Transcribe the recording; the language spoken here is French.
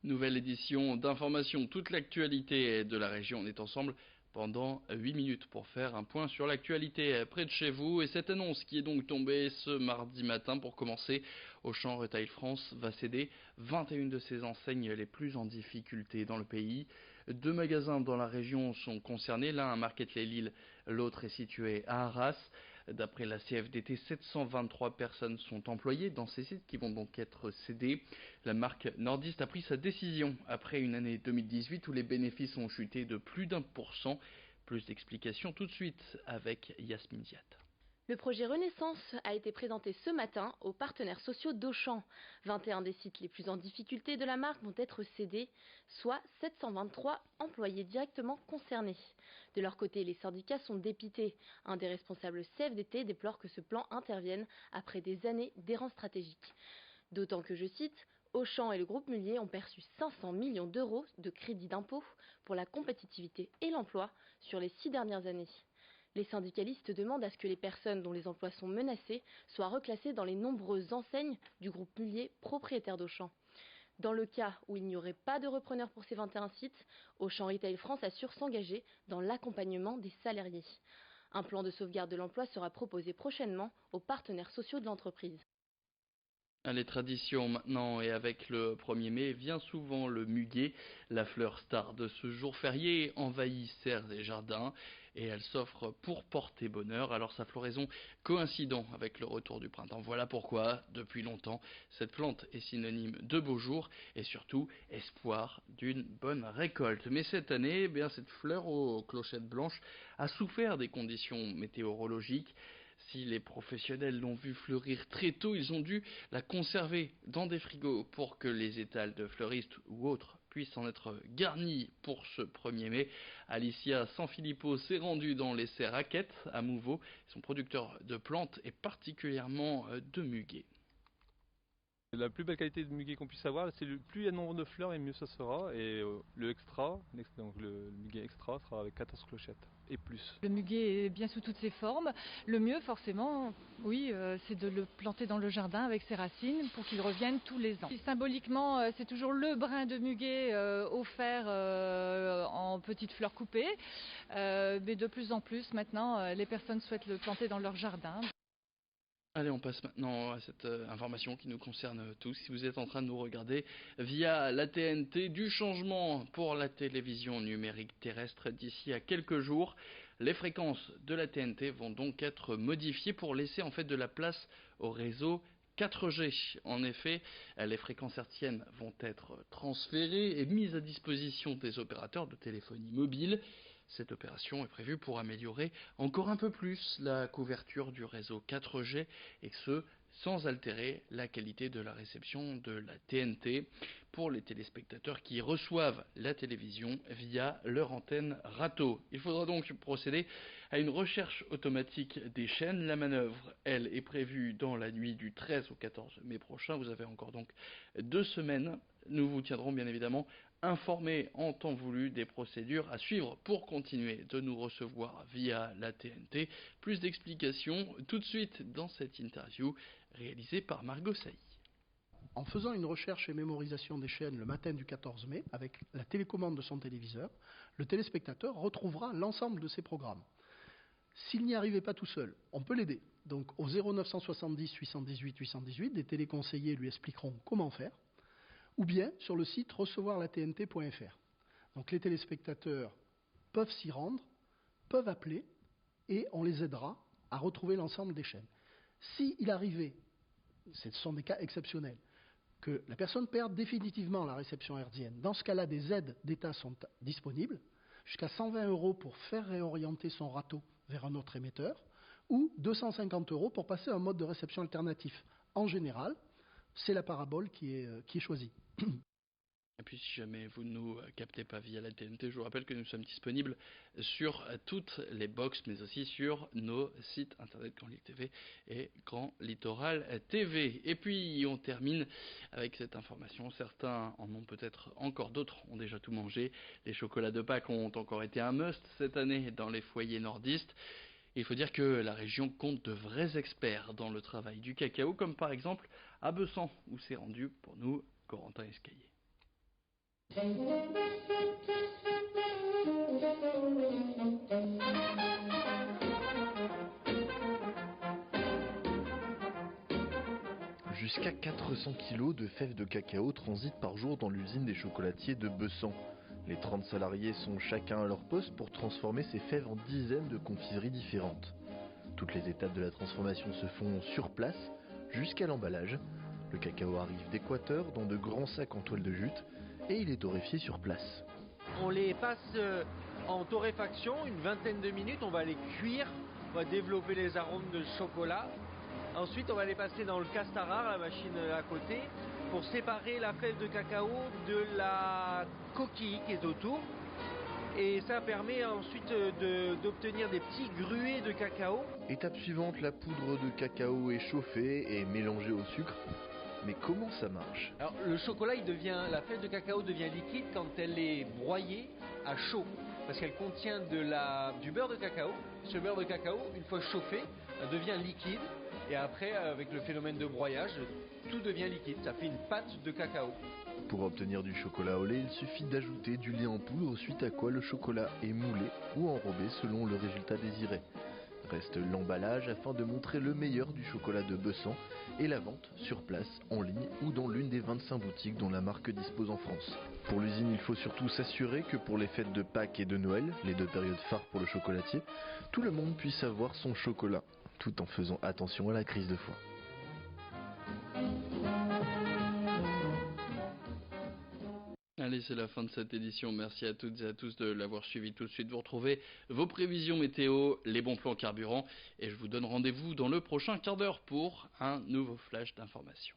Nouvelle édition d'information, toute l'actualité de la région. On est ensemble pendant 8 minutes pour faire un point sur l'actualité près de chez vous. Et cette annonce qui est donc tombée ce mardi matin pour commencer, Auchan Retail France va céder 21 de ses enseignes les plus en difficulté dans le pays. 2 magasins dans la région sont concernés, l'un à Marquette-les-Lilles, l'autre est situé à Arras. D'après la CFDT, 723 personnes sont employées dans ces sites qui vont donc être cédés. La marque nordiste a pris sa décision après une année 2018 où les bénéfices ont chuté de plus d'1%. Plus d'explications tout de suite avec Yasmine Ziat. Le projet Renaissance a été présenté ce matin aux partenaires sociaux d'Auchan. 21 des sites les plus en difficulté de la marque vont être cédés, soit 723 employés directement concernés. De leur côté, les syndicats sont dépités. Un des responsables CFDT déplore que ce plan intervienne après des années d'errance stratégique. D'autant que, je cite, Auchan et le groupe Mullier ont perçu 500 millions d'euros de crédits d'impôt pour la compétitivité et l'emploi sur les 6 dernières années. Les syndicalistes demandent à ce que les personnes dont les emplois sont menacés soient reclassées dans les nombreuses enseignes du groupe Mullier propriétaire d'Auchan. Dans le cas où il n'y aurait pas de repreneur pour ces 21 sites, Auchan Retail France assure s'engager dans l'accompagnement des salariés. Un plan de sauvegarde de l'emploi sera proposé prochainement aux partenaires sociaux de l'entreprise. Les traditions maintenant, et avec le 1er mai vient souvent le muguet. La fleur star de ce jour férié envahit serres et jardins et elle s'offre pour porter bonheur. Alors sa floraison coïncidant avec le retour du printemps. Voilà pourquoi, depuis longtemps, cette plante est synonyme de beaux jours et surtout espoir d'une bonne récolte. Mais cette année, cette fleur aux clochettes blanches a souffert des conditions météorologiques. Si les professionnels l'ont vu fleurir très tôt, ils ont dû la conserver dans des frigos pour que les étals de fleuristes ou autres puissent en être garnis pour ce 1er mai. Alicia Sanfilippo s'est rendue dans les serres Raquette à Mouveau. Son producteur de plantes est particulièrement de muguet. La plus belle qualité de muguet qu'on puisse avoir, c'est plus il y a de nombre de fleurs et mieux ça sera. Et le extra, donc le muguet extra sera avec 14 clochettes et plus. Le muguet est bien sous toutes ses formes. Le mieux forcément, oui, c'est de le planter dans le jardin avec ses racines pour qu'il revienne tous les ans. Et symboliquement, c'est toujours le brin de muguet offert en petites fleurs coupées. Mais de plus en plus maintenant, les personnes souhaitent le planter dans leur jardin. Allez, on passe maintenant à cette information qui nous concerne tous. Si vous êtes en train de nous regarder via la TNT, du changement pour la télévision numérique terrestre d'ici à quelques jours. Les fréquences de la TNT vont donc être modifiées pour laisser en fait de la place au réseau 4G. En effet, les fréquences hertziennes vont être transférées et mises à disposition des opérateurs de téléphonie mobile. Cette opération est prévue pour améliorer encore un peu plus la couverture du réseau 4G et ce, sans altérer la qualité de la réception de la TNT pour les téléspectateurs qui reçoivent la télévision via leur antenne râteau. Il faudra donc procéder à une recherche automatique des chaînes. La manœuvre, elle, est prévue dans la nuit du 13 au 14 mai prochain. Vous avez encore donc 2 semaines. Nous vous tiendrons bien évidemment informés en temps voulu des procédures à suivre pour continuer de nous recevoir via la TNT. Plus d'explications tout de suite dans cette interview réalisée par Margot Sailly. En faisant une recherche et mémorisation des chaînes le matin du 14 mai, avec la télécommande de son téléviseur, le téléspectateur retrouvera l'ensemble de ses programmes. S'il n'y arrivait pas tout seul, on peut l'aider. Donc au 0970 818 818, des téléconseillers lui expliqueront comment faire, ou bien sur le site recevoirlatnt.fr. Donc les téléspectateurs peuvent s'y rendre, peuvent appeler, et on les aidera à retrouver l'ensemble des chaînes. S'il arrivait, ce sont des cas exceptionnels, que la personne perde définitivement la réception hertzienne, dans ce cas-là, des aides d'État sont disponibles, jusqu'à 120 € pour faire réorienter son râteau vers un autre émetteur, ou 250 € pour passer à un mode de réception alternatif. En général, c'est la parabole qui est choisie. Et puis si jamais vous ne nous captez pas via la TNT, je vous rappelle que nous sommes disponibles sur toutes les box, mais aussi sur nos sites internet Grand Ligue TV et Grand Littoral TV. Et puis on termine avec cette information, certains en ont peut-être encore, d'autres ont déjà tout mangé. Les chocolats de Pâques ont encore été un must cette année dans les foyers nordistes. Il faut dire que la région compte de vrais experts dans le travail du cacao, comme par exemple à Bessan, où s'est rendu pour nous Corentin Escaillé. Jusqu'à 400 kg de fèves de cacao transitent par jour dans l'usine des chocolatiers de Bessan. Les 30 salariés sont chacun à leur poste pour transformer ces fèves en dizaines de confiseries différentes. Toutes les étapes de la transformation se font sur place, jusqu'à l'emballage. Le cacao arrive d'Équateur dans de grands sacs en toile de jute et il est torréfié sur place. On les passe en torréfaction, une vingtaine de minutes, on va les cuire, on va développer les arômes de chocolat. Ensuite, on va les passer dans le castarar, la machine à côté, pour séparer la fève de cacao de la coquille qui est autour. Et ça permet ensuite d'obtenir des petits gruets de cacao. Étape suivante, la poudre de cacao est chauffée et mélangée au sucre. Mais comment ça marche? Alors le chocolat, la fève de cacao devient liquide quand elle est broyée à chaud. Parce qu'elle contient du beurre de cacao. Ce beurre de cacao, une fois chauffé, devient liquide. Et après, avec le phénomène de broyage, tout devient liquide. Ça fait une pâte de cacao. Pour obtenir du chocolat au lait, il suffit d'ajouter du lait en poudre, suite à quoi le chocolat est moulé ou enrobé selon le résultat désiré. Reste l'emballage afin de montrer le meilleur du chocolat de Bessan et la vente sur place, en ligne ou dans l'une des 25 boutiques dont la marque dispose en France. Pour l'usine, il faut surtout s'assurer que pour les fêtes de Pâques et de Noël, les deux périodes phares pour le chocolatier, tout le monde puisse avoir son chocolat, tout en faisant attention à la crise de foie. Allez, c'est la fin de cette édition. Merci à toutes et à tous de l'avoir suivi. Tout de suite, vous retrouvez vos prévisions météo, les bons plans carburant. Et je vous donne rendez-vous dans le prochain quart d'heure pour un nouveau flash d'information.